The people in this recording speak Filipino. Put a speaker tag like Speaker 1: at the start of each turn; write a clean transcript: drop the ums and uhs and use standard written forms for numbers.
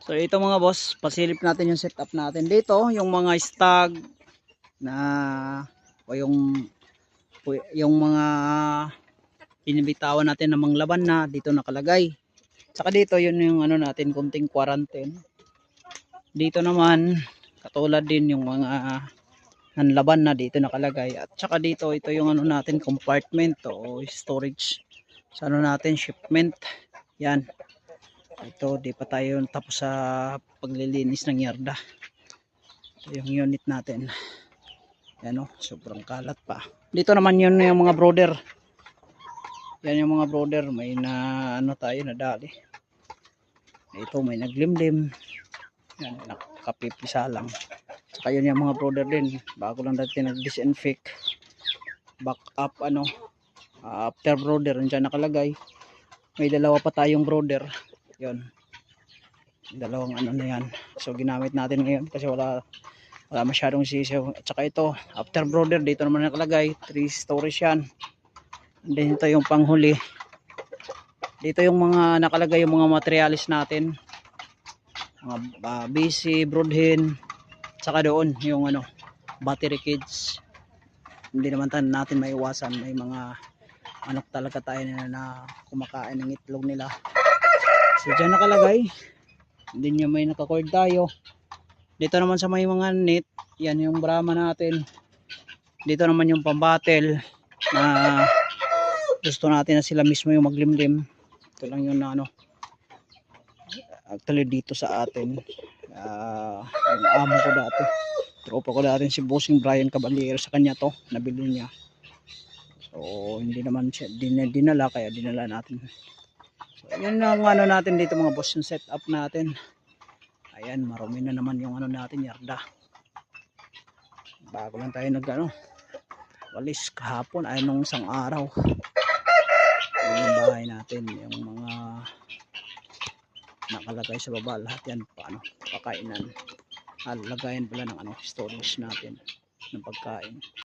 Speaker 1: So ito mga boss, pasilip natin yung setup natin dito, yung mga stag na o yung mga inibitawan natin ng mga laban na dito nakalagay. Saka dito yun yung ano natin, kunting quarantine. Dito naman katulad din yung mga nanlaban na dito nakalagay. At saka dito ito yung ano natin, compartment o storage sa ano natin, shipment. Yan. Ito, di pa tayo tapos sa paglilinis ng yarda. Ito yung unit natin. Yan o, sobrang kalat pa. Dito naman yun yung mga brother. Yan yung mga brother. May na ano tayo nadali. Ito may naglimlim. Yan, nakapipisa lang. Saka yun yung mga brother din. Bago lang dati nag-disinfect. Back up ano. After brother, nandiyan nakalagay. May dalawa pa tayong brother. Yun. Dalawang ano na yan. So ginamit natin ngayon kasi wala masyadong sisiw. At saka ito, after brother, dito naman nakalagay. 3 stories yan. And then ito yung panghuli. Dito yung mga nakalagay yung mga materialis natin. Mga BC, broodhen. Saka doon yung ano, battery cage. Hindi naman natin maiwasan. May mga manok talaga tayo na kumakain ng itlog nila. So dyan nakalagay. Hindi nyo may nakacord tayo. Dito naman sa may mga net, yan yung Brahma natin. Dito naman yung pambatel na gusto natin na sila mismo yung maglimlim. Ito lang yung ano. Actually dito sa atin. Yung amo ko dati. Tropa ko dati si Bossing Brian Caballero, sa kanya to. Nabili niya. So hindi naman siya dinala, kaya dinala natin. So yan ang ano natin dito mga boss, yung setup natin. Ayan, marumi na naman yung ano natin, yarda. Bago lang tayo nag walis kahapon ay nung isang araw. Yung bahay natin, yung mga nakalagay sa baba, lahat yan paano pakainan. Lagayan pala ng storage natin ng pagkain.